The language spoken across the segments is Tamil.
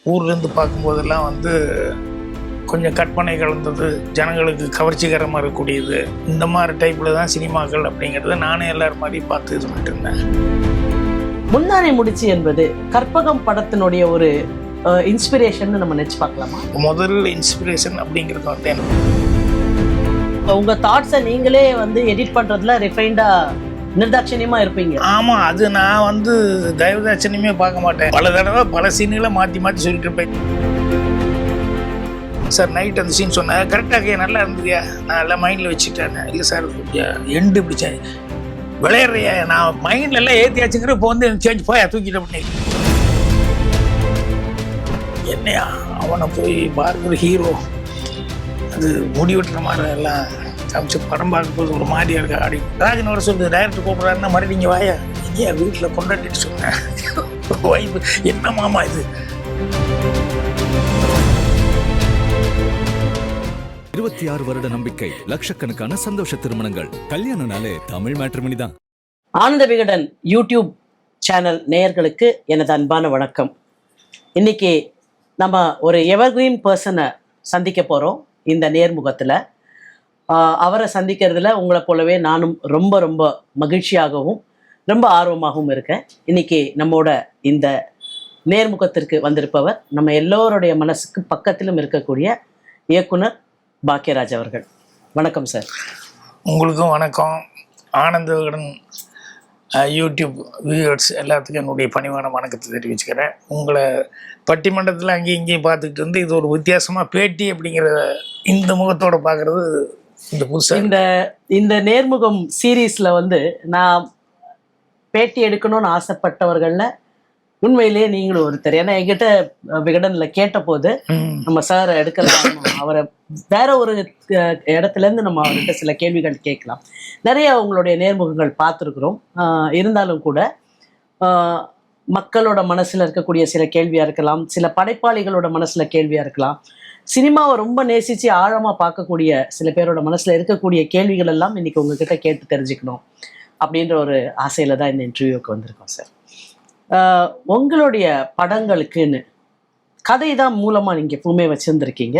ஊர்லேருந்து பார்க்கும்போதெல்லாம் வந்து கொஞ்சம் கற்பனை கலந்தது, ஜனங்களுக்கு கவர்ச்சிகரமாக இருக்கக்கூடியது, இந்த மாதிரி டைப்பில் தான் சினிமாக்கள் அப்படிங்கிறத நானே எல்லாரும் மாதிரி பார்த்து இது பண்ணிட்டு இருந்தேன். முந்தானை முடிச்சு என்பது கற்பகம் படத்தினுடைய ஒரு இன்ஸ்பிரேஷன் நம்ம நினைச்சு பார்க்கலாமா? முதல்ல இன்ஸ்பிரேஷன் அப்படிங்கிறது வந்து உங்க தாட்ஸை நீங்களே வந்து எடிட் பண்றதுல ரிஃபைண்டா நிர்தாட்சணியமா இருப்பீங்க. ஆமா, அது நான் வந்து தயவுதாட்சணியமே பார்க்க மாட்டேன். பல தடவை பல சீன்களை மாற்றி மாற்றி சொல்லிட்டு இருப்பேன். சார் நைட் அந்த சீன் சொன்னேன், கரெக்டாக நல்லா இருந்ததுயா, நான் எல்லாம் மைண்டில் வச்சுட்டேன். இல்லை சார் எண்டு பிடிச்சேன் விளையாடுறியா, நான் மைண்டில் எல்லாம் ஏற்றியாச்சுங்கிற இப்போ வந்து சேஞ்ச் போய் தூக்கிட்டு பண்ணி என்னையா அவனை போய் பார்க்குற ஹீரோ அது முடி வெட்டுற மாதிரி எல்லாம் காமிச்சு படம் பார்க்கும்போது ஒரு மாதிரியா இருக்கா அப்படி ராஜன் வர சொல்லுது. டைரக்டர் கூப்பிட்றாருன்னா மறுபடியும் இங்கே வாயா, இங்கேயா வீட்டில் கொண்டாடிட்டு சொன்னேன் வைப்பு என்ன மாமா இது. 26 வருட நம்பிக்கை, லட்சக்கணக்கான சந்தோஷ திருமணங்கள். கல்யாணம்னாலே தமிழ் மேட்ரிமோனி தான். ஆனந்த விகடன் யூடியூப் சேனல் நேயர்களுக்கு எனது அன்பான வணக்கம். இன்னைக்கு நம்ம ஒரு எவர்கிரீன் பர்சனை சந்திக்க போகிறோம். இந்த நேர்முகத்தில் அவரை சந்திக்கிறதுல உங்களை போலவே நானும் ரொம்ப ரொம்ப மகிழ்ச்சியாகவும் ரொம்ப ஆர்வமாகவும் இருக்கேன். இன்னைக்கு நம்மோட இந்த நேர்முகத்திற்கு வந்திருப்பவர் நம்ம எல்லோருடைய மனசுக்கு பக்கத்திலும் இருக்கக்கூடிய இயக்குனர் பாக்கியராஜ் அவர்கள். வணக்கம் சார். உங்களுக்கும் வணக்கம். ஆனந்த விகடன் யூடியூப் வியூவர்ஸ் எல்லாத்துக்கும் என்னுடைய பணிவான வணக்கத்தை தெரிவிச்சுக்கிறேன். உங்களை பட்டிமன்றத்தில் அங்கேயும் இங்கேயும் பார்த்துக்கிட்டு வந்து இது ஒரு வித்தியாசமாக பேட்டி அப்படிங்கிற இந்த முகத்தோடு பார்க்குறது இந்த புதுசாக இந்த நேர்முகம் சீரீஸில் வந்து நான் பேட்டி எடுக்கணும்னு ஆசைப்பட்டவர்களில் உண்மையிலேயே நீங்களும் ஒருத்தர். ஏன்னா என்கிட்ட விகடன்ல கேட்ட போது நம்ம சார் எடுக்கலாம், அவரை வேற ஒரு இடத்துல இருந்து நம்ம அவர்கிட்ட சில கேள்விகள் கேட்கலாம். நிறைய உங்களுடைய நேர்முகங்கள் பார்த்துருக்குறோம். இருந்தாலும் கூட மக்களோட மனசுல இருக்கக்கூடிய சில கேள்வியா இருக்கலாம், சில படைப்பாளிகளோட மனசுல கேள்வியா இருக்கலாம், சினிமாவை ரொம்ப நேசிச்சு ஆழமா பார்க்கக்கூடிய சில பேரோட மனசுல இருக்கக்கூடிய கேள்விகள் எல்லாம் இன்னைக்கு உங்ககிட்ட கேட்டு தெரிஞ்சுக்கணும் அப்படின்ற ஒரு ஆசையில தான் இந்த இன்டர்வியூக்கு வந்திருக்கோம் சார். உங்களுடைய படங்களுக்குன்னு கதை தான் மூலமாக நீங்கள் எப்பவுமே வச்சுருந்துருக்கீங்க.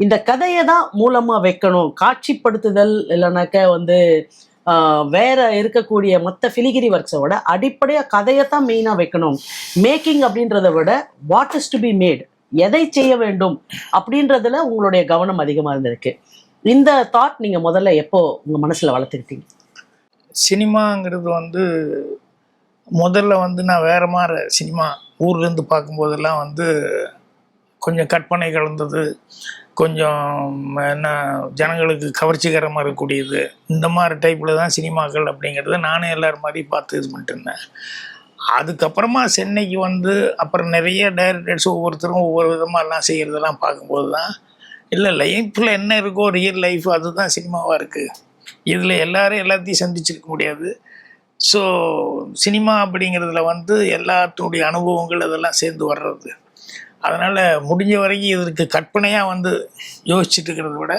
இந்த கதையை தான் மூலமாக வைக்கணும், காட்சிப்படுத்துதல் இல்லைனாக்க வந்து வேற இருக்கக்கூடிய மற்ற ஃபிலிகிரி ஒர்க்ஸை விட அடிப்படையாக கதையை தான் மெயினாக வைக்கணும். மேக்கிங் அப்படின்றத விட what is to be made, எதை செய்ய வேண்டும் அப்படின்றதுல உங்களுடைய கவனம் அதிகமாக இருந்திருக்கு. இந்த தாட் நீங்கள் முதல்ல எப்போ உங்கள் மனசில் வளர்த்துக்கிட்டீங்க? சினிமாங்கிறது வந்து முதல்ல வந்து நான் வேறு மாதிரி சினிமா ஊர்லேருந்து பார்க்கும்போதெல்லாம் வந்து கொஞ்சம் கற்பனை கலந்தது, கொஞ்சம் என்ன ஜனங்களுக்கு கவர்ச்சிகரமாக இருக்கக்கூடியது, இந்த மாதிரி டைப்பில் தான் சினிமாக்கள் அப்படிங்கிறத நானே எல்லாரும் மாதிரி பார்த்து இது பண்ணிட்டு இருந்தேன். அதுக்கப்புறமா சென்னைக்கு வந்து அப்புறம் நிறைய டைரக்டர்ஸ் ஒவ்வொருத்தரும் ஒவ்வொரு விதமாக எல்லாம் செய்கிறதெல்லாம் பார்க்கும்போது தான் இல்லை லைஃப்பில் என்ன இருக்கோ ரியல் லைஃப் அதுதான் சினிமாவாக இருக்குது. இதில் எல்லாரும் எல்லாத்தையும் சந்திச்சிருக்க முடியாது. ஸோ சினிமா அப்படிங்கிறதுல வந்து எல்லாத்துடைய அனுபவங்கள் அதெல்லாம் சேர்ந்து வர்றது. அதனால் முடிஞ்ச வரைக்கும் இதற்கு கற்பனையாக வந்து யோசிச்சுட்டு இருக்கிறத விட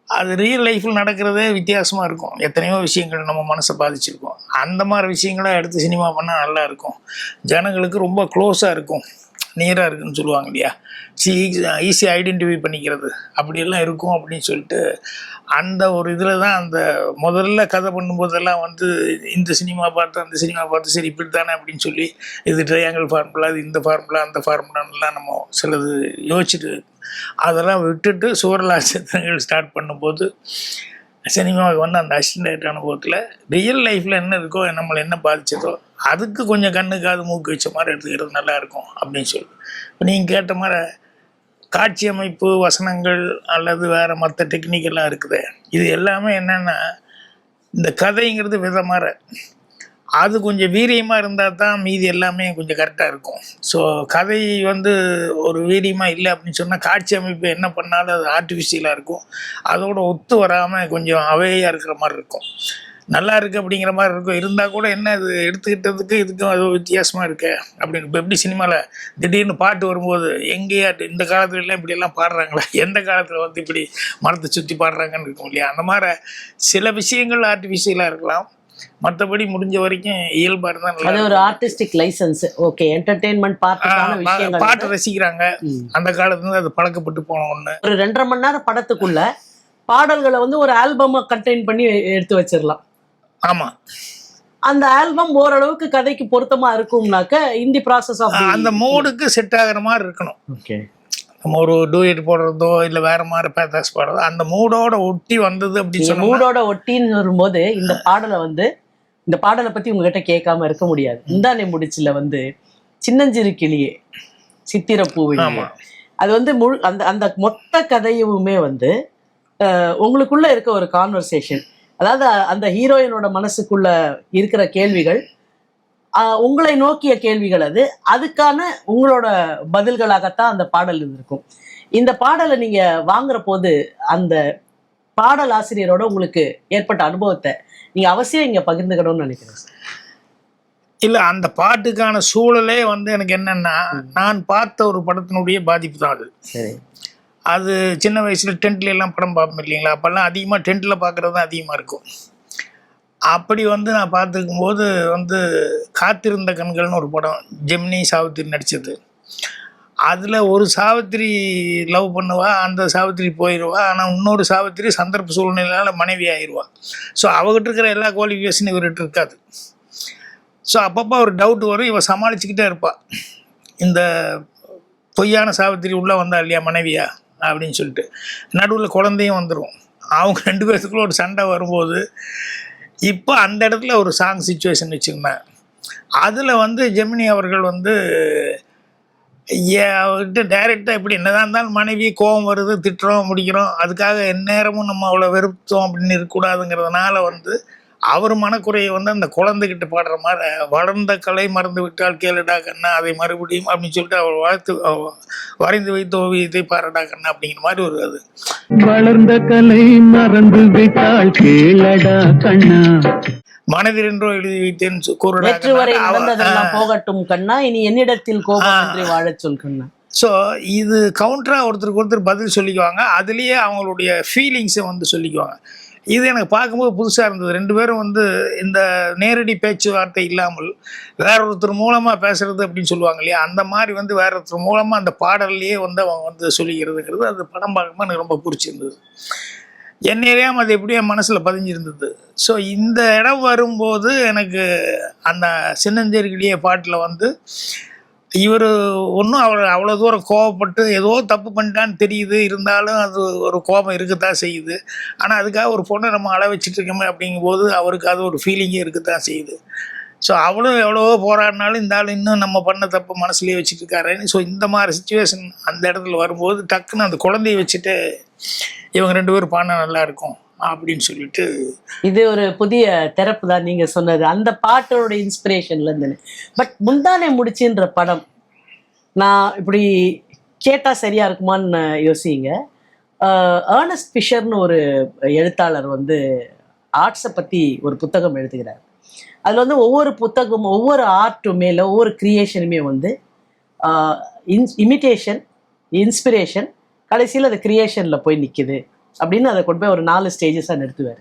அது ரியல் லைஃப்பில் நடக்கிறதே வித்தியாசமாக இருக்கும். எத்தனையோ விஷயங்கள் நம்ம மனசை பாதிச்சிருக்கோம். அந்த மாதிரி விஷயங்களாக எடுத்து சினிமா பண்ணால் நல்லாயிருக்கும், ஜனங்களுக்கு ரொம்ப க்ளோஸாக இருக்கும், நியராக இருக்குன்னு சொல்லுவாங்க இல்லையா, ஈஸியாக ஐடென்டிஃபை பண்ணிக்கிறது அப்படியெல்லாம் இருக்கும் அப்படின்னு சொல்லிட்டு அந்த ஒரு இதில் தான் அந்த முதல்ல கதை பண்ணும்போதெல்லாம் வந்து இந்த சினிமா பார்த்து அந்த சினிமா பார்த்து சரி இப்படி தானே அப்படின்னு சொல்லி இது ட்ரையாங்கிள் ஃபார்முலா, இது இந்த ஃபார்முலா அந்த ஃபார்முலான்லாம் நம்ம சிலது யோசிச்சுட்டு அதெல்லாம் விட்டுட்டு சூரலாட்சத்தங்கள் ஸ்டார்ட் பண்ணும்போது சினிமாவுக்கு வந்து அந்த அசிஸ்டன்ட் அனுபவத்தில் ரியல் லைஃப்பில் என்ன இருக்கோ நம்மளை என்ன பாதிச்சதோ அதுக்கு கொஞ்சம் கண்ணுக்காது மூக்கு வச்ச மாதிரி எடுத்துக்கிறது நல்லாயிருக்கும் அப்படின்னு சொல்லி. இப்போ நீங்கள் கேட்ட மாதிரி காட்சி அமைப்பு, வசனங்கள் அல்லது வேறு மற்ற டெக்னிக்கெல்லாம் இருக்குது. இது எல்லாமே என்னென்னா இந்த கதைங்கிறது விதமாக அது கொஞ்சம் வீரியமாக இருந்தால் தான் மீதி எல்லாமே கொஞ்சம் கரெக்டாக இருக்கும். ஸோ கதை வந்து ஒரு வீரியமாக இல்லை அப்படின்னு சொன்னால் காட்சி அமைப்பு என்ன பண்ணாலும் அது ஆர்டிஃபிஷியலாக இருக்கும், அதோட ஒத்து வராமல் கொஞ்சம் அவையாக இருக்கிற மாதிரி இருக்கும். நல்லா இருக்குது அப்படிங்கிற மாதிரி இருக்கும். இருந்தால் கூட என்ன இது எடுத்துக்கிட்டதுக்கு இதுக்கும் அது வித்தியாசமாக இருக்கு அப்படின்னு. இப்போ எப்படி சினிமாவில் திடீர்னு பாட்டு வரும்போது எங்கேயா இந்த காலத்துலலாம் இப்படியெல்லாம் பாடுறாங்களா, எந்த காலத்தில் வந்து இப்படி மரத்தை சுற்றி பாடுறாங்கன்னு இருக்கும் இல்லையா, அந்த மாதிரி சில விஷயங்கள் ஆர்டிஃபிஷியலாக இருக்கலாம். மற்றபடி முடிஞ்ச வரைக்கும் இயல்பாக இருந்தால் அது நல்லா ஒரு ஆர்டிஸ்டிக் லைசன்ஸ். ஓகே, என்டர்டெயின்மெண்ட் பார்ட்டுக்கான விஷயங்கள் பாட்டு ரசிக்கிறாங்க. அந்த காலத்துல அது பழக்கப்பட்டு போன ஒண்ணு. ஒரு 2.5 மணி நேரம் படத்துக்குள்ள பாடல்களை வந்து ஒரு ஆல்பமா கண்டெயின் பண்ணி எடுத்து வச்சிடலாம். ஆமா, அந்த ஆல்பம் ஓரளவுக்கு கதைக்கு பொருத்தமா இருக்கும்னாக்க இந்த ப்ராசஸ் ஆஃப் அந்த மூடுக்கு செட் ஆகுற மாதிரி இருக்கணும். ஓகே, நம்ம ஒரு டூயட் போடுறதோ இல்லை வேற மாதிரி பேத்தாஸ் பாடுறதோ அந்த மூடோட ஒட்டி வந்தது அப்படின்னு சொன்னா மூடோட ஒட்டின்னு வரும்போது இந்த பாடலை பத்தி உங்ககிட்ட கேட்காம இருக்க முடியாது. முந்தானை முடிச்சுல வந்து சின்னஞ்சிறு கிளியே சித்திரப்பூவே, அது வந்து முழு அந்த அந்த மொத்த கதையுமே வந்து உங்களுக்குள்ள இருக்க ஒரு கான்வர்சேஷன். அதாவது அந்த ஹீரோயினோட மனசுக்குள்ள இருக்கிற கேள்விகள், உங்களை நோக்கிய கேள்விகள், அதுக்கான உங்களோட பதில்களாகத்தான் அந்த பாடல் இருக்கும். இந்த பாடலை நீங்க வாங்குற போது அந்த பாடல் ஆசிரியரோட உங்களுக்கு ஏற்பட்ட அனுபவத்தை நீங்க அவசியம் இங்க பகிர்ந்துக்கணும்னு நினைக்கிறேன். இல்ல, அந்த பாட்டுக்கான சூழலே வந்து எனக்கு என்னன்னா, நான் பார்த்த ஒரு படத்தினுடைய பாதிப்பு தான் அது. சரி, அது சின்ன வயசுல டென்ட்ல எல்லாம் படம் பார்ப்போம் இல்லைங்களா, அப்பெல்லாம் அதிகமாக டென்ட்ல பார்க்கறது தான் அதிகமாக இருக்கும். அப்படி வந்து நான் பார்த்துருக்கும் போது வந்து காத்திருந்த கண்கள்னு ஒரு படம், ஜெமினி சாவித்திரி நடித்தது. அதில் ஒரு சாவித்திரி லவ் பண்ணுவா, அந்த சாவித்திரி போயிடுவா. ஆனால் இன்னொரு சாவித்திரி சந்தர்ப்ப சூழ்நிலையால் மனைவி ஆயிடுவா. ஸோ அவகிட்ட இருக்கிற எல்லா குவாலிஃபிகேஷனும் இவர்கிட்ட இருக்காது. ஸோ அப்பப்போ ஒரு டவுட் வரும், இவ சமாளிச்சுக்கிட்டே இருப்பாள். இந்த பொய்யான சாவித்திரி உள்ளே வந்தா இல்லையா மனைவியா அப்படின்னு சொல்லிட்டு, நடுவில் குழந்தையும் வந்துடும். அவங்க 2 பேர்த்துக்குள்ள ஒரு சண்டை வரும்போது இப்போ அந்த இடத்துல ஒரு சாங் சிச்சுவேஷன் வச்சுருந்தேன். அதில் வந்து ஜெமினி அவர்கள் வந்து அவர்கிட்ட டைரெக்டாக இப்படி என்னதான் இருந்தாலும் மனைவி கோபம் வருது, திட்டுறோம், முடிக்கிறோம், அதுக்காக எந்நேரமும் நம்ம அவ்வளோ வெறுத்தோம் அப்படின்னு இருக்கக்கூடாதுங்கிறதுனால வந்து அவர் மனக்குறையை வந்து அந்த குழந்தைகிட்ட பாடுற மாதிரி, வளர்ந்த கலை மறந்து விட்டால் கேளுடா கண்ணா அதை மறுபடியும் அப்படின்னு சொல்லிட்டு அவர் வரைந்து வைத்த ஓவியத்தை பாருடா கண்ணா அப்படிங்கிற மாதிரி ஒரு அது. வளர்ந்த கலை மறந்து விட்டால் கேளடா கண்ணா, மனதில் என்றோ எழுதி வைத்தேன்னு கூறுடா நேற்று வரை நடந்ததெல்லாம் போகட்டும் கண்ணா, இனி என்னிடத்தில் கோபம் என்று வாழச் சொல் கண்ணா. ஸோ இது கவுண்டராக ஒருத்தருக்கு ஒருத்தர் பதில் சொல்லிக்குவாங்க, அதுலேயே அவங்களுடைய ஃபீலிங்ஸை வந்து சொல்லிக்குவாங்க. இது எனக்கு பார்க்கும்போது புதுசாக இருந்தது. 2 பேரும் வந்து இந்த நேரடி பேச்சுவார்த்தை இல்லாமல் வேற ஒருத்தர் மூலமாக பேசுறது அப்படின்னு சொல்லுவாங்க இல்லையா, அந்த மாதிரி வந்து வேற ஒருத்தர் மூலமாக அந்த பாடல்லையே வந்து அவங்க வந்து சொல்லிக்கிறதுங்கிறது அது படம் பார்க்கும்போது எனக்கு ரொம்ப பிடிச்சிருந்தது. என்னையாமல் அது எப்படியே மனசில் பதிஞ்சிருந்தது. ஸோ இந்த இடம் வரும்போது எனக்கு அந்த சின்னஞ்சேரிக்கிலேயே பாட்டில் வந்து இவர் ஒன்றும் அவ்வளோ தூரம் கோவப்பட்டு ஏதோ தப்பு பண்ணிட்டான்னு தெரியுது, இருந்தாலும் அது ஒரு கோபம் இருக்கத்தான் செய்யுது. ஆனால் அதுக்காக ஒரு பொண்ணை நம்ம அள வச்சுட்டு இருக்கோமே அப்படிங்கும்போது அவருக்கு அது ஒரு ஃபீலிங்கே இருக்கத்தான் செய்யுது. ஸோ அவளும் எவ்வளவோ போராடினாலும் இந்த ஆள் இன்னும் நம்ம பண்ண தப்பு மனசுலேயே வச்சுட்டு இருக்காருன்னு. ஸோ இந்த மாதிரி சுச்சுவேஷன் அந்த இடத்துல வரும்போது டக்குன்னு அந்த குழந்தைய வச்சுட்டு இவங்க 2 பேரும் பாடினா நல்லா இருக்கும் அப்படின்னு சொல்லிட்டு. இது ஒரு புதிய தெரப்பு தான் நீங்க சொன்னது, அந்த பாட்டோட இன்ஸ்பிரேஷன்ல இருந்து. பட் முந்தானை முடிச்சுன்ற படம் நான் இப்படி கேட்டா சரியா இருக்குமான்னு யோசிங்க. ஏர்னஸ்ட் ஃபிஷர்னு ஒரு எழுத்தாளர் வந்து ஆர்ட்ஸை பத்தி ஒரு புத்தகம் எழுதுகிறார். அதுல வந்து ஒவ்வொரு புத்தகமும் ஒவ்வொரு ஆர்ட்டுமே இல்லை ஒவ்வொரு கிரியேஷனுமே வந்து இமிட்டேஷன், இன்ஸ்பிரேஷன், கடைசியில் அது கிரியேஷன்ல போய் நிற்குது அப்படின்னு அதை கொண்டு போய் ஒரு 4 ஸ்டேஜஸாக நிறுத்துவார்.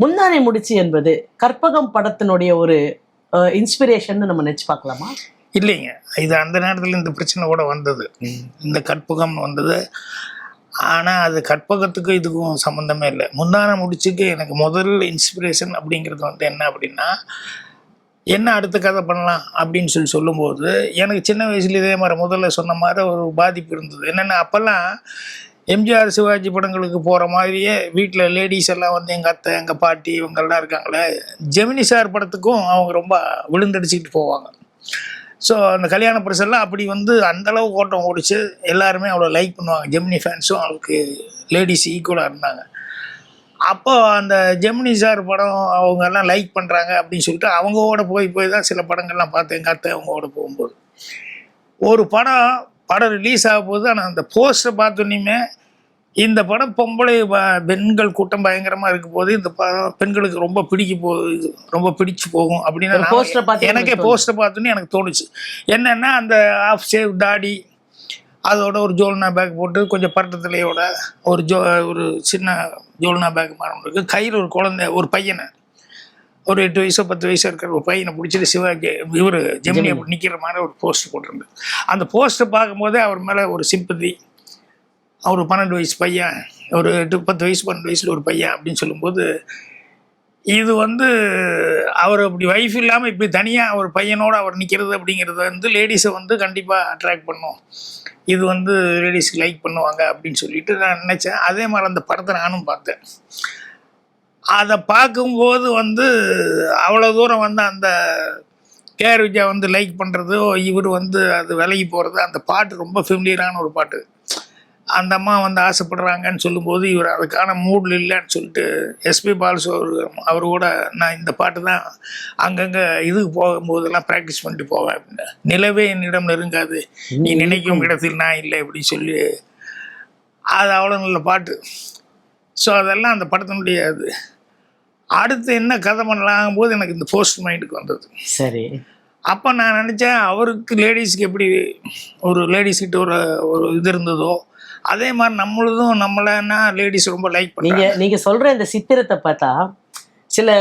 முந்தானை முடிச்சு என்பது கற்பகம் படத்தினுடைய ஒரு இன்ஸ்பிரேஷன் நம்ம நினச்சி பார்க்கலாமா? இல்லைங்க, இது அந்த நேரத்தில் இந்த பிரச்சனை கூட வந்தது, இந்த கற்பகம் வந்தது. ஆனால் அது கற்பகத்துக்கு இதுக்கும் சம்மந்தமே இல்லை. முந்தானை முடிச்சுக்கு எனக்கு முதல் இன்ஸ்பிரேஷன் அப்படிங்கிறது வந்து என்ன அப்படின்னா, என்ன அடுத்த கதை பண்ணலாம் அப்படின்னு சொல்லும்போது எனக்கு சின்ன வயசுல இதே மாதிரி முதல்ல சொன்ன மாதிரி ஒரு பாதிப்பு இருந்தது. என்னென்னா அப்போல்லாம் எம்ஜிஆர் சிவாஜி படங்களுக்கு போகிற மாதிரியே வீட்டில் லேடிஸ் எல்லாம் வந்து எங்கள் அத்தை எங்கள் பாட்டி இவங்கெல்லாம் இருக்காங்களே, ஜெமினி சார் படத்துக்கும் அவங்க ரொம்ப விழுந்தடிச்சிக்கிட்டு போவாங்க. ஸோ அந்த கல்யாண பரிசெல்லாம் அப்படி வந்து அந்தளவு ஓட்டம் ஓடிச்சு, எல்லாருமே அவ்வளோ லைக் பண்ணுவாங்க. ஜெமினி ஃபேன்ஸும் அவளுக்கு லேடிஸ் ஈக்குவலாக இருந்தாங்க. அப்போ அந்த ஜெமினி சார் படம் அவங்க எல்லாம் லைக் பண்ணுறாங்க அப்படின்னு சொல்லிட்டு அவங்களோட போய் தான் சில படங்கள்லாம் பார்த்தேன். எங்கள் அத்தை அவங்களோட போகும்போது ஒரு படம் ரிலீஸ் ஆக போகுது. ஆனால் அந்த போஸ்டரை பார்த்தோன்னே இந்த படம் பொம்பளை பெண்கள் கூட்டம் பயங்கரமாக இருக்க போது, இந்த பெண்களுக்கு ரொம்ப ரொம்ப பிடிச்சு போகும் அப்படின்னு எனக்கே போஸ்டரை பார்த்தோன்னே எனக்கு தோணுச்சு. என்னென்னா அந்த ஆஃப் ஷேவ் தாடி, அதோட ஒரு ஜோல்னா பேக் போட்டு கொஞ்சம் பரட்டத்திலையோட ஒரு சின்ன ஜோல்னா பேக் மாறவங்களுக்கு கையில் ஒரு குழந்தை, ஒரு பையனை ஒரு 8 வயசோ 10 வயசோ இருக்கிற ஒரு பையனை பிடிச்சிட்டு சிவாஜி இவர் ஜெமினி அப்படி நிற்கிற மாதிரி ஒரு போஸ்டர் போட்டிருந்தது. அந்த போஸ்டர் பார்க்கும்போதே அவர் மேலே ஒரு சிம்பதி. அவர் 12 வயசு பையன், ஒரு 10 வயசு 12 வயசில் ஒரு பையன் அப்படின்னு சொல்லும்போது, இது வந்து அவர் அப்படி ஒய்ஃப் இல்லாமல் இப்படி தனியாக ஒரு பையனோடு அவர் நிற்கிறது அப்படிங்கிறது வந்து லேடிஸை வந்து கண்டிப்பாக அட்ராக்ட் பண்ணும். இது வந்து லேடிஸ்க்கு லைக் பண்ணுவாங்க அப்படின்னு சொல்லிட்டு நான் நினச்சேன். அதே மாதிரி அந்த படத்தை நானும் பார்த்தேன். அதை பார்க்கும்போது வந்து அவ்வளோ தூரம் வந்து அந்த கேஆர் விஜயா வந்து லைக் பண்ணுறது, இவர் வந்து அது விலகி போகிறது, அந்த பாட்டு ரொம்ப ஃபெமிலியரான ஒரு பாட்டு. அந்த அம்மா வந்து ஆசைப்படுறாங்கன்னு சொல்லும்போது இவர் அதுக்கான மூடில் இல்லைன்னு சொல்லிட்டு எஸ்பி பால்சோ அவர் கூட நான் இந்த பாட்டு தான் அங்கங்கே இதுக்கு போகும்போதெல்லாம் ப்ராக்டிஸ் பண்ணிட்டு போவேன் அப்படின்னு. நிலவே என்னிடம் நெருங்காது, நீ நினைக்கும் இடத்தில் நான் இல்லை அப்படின்னு சொல்லி, அது அவ்வளோ நல்ல பாட்டு. ஸோ அதெல்லாம் அந்த படத்தினுடைய அது. அடுத்து என்ன கதை பண்ணலாங்கும் போது எனக்கு இந்த போஸ்ட் மைண்டுக்கு வந்தது. சரி. அப்போ நான் நினச்சேன், அவருக்கு லேடிஸ்க்கு எப்படி ஒரு லேடிஸ்கிட்ட ஒரு இது இருந்ததோ அதே மாதிரி நம்மளதும் நம்மளன்னா லேடிஸ் ரொம்ப லைக் பண்ணுறாங்க. நீங்க சொல்ற இந்த சித்திரத்தை பார்த்தா சில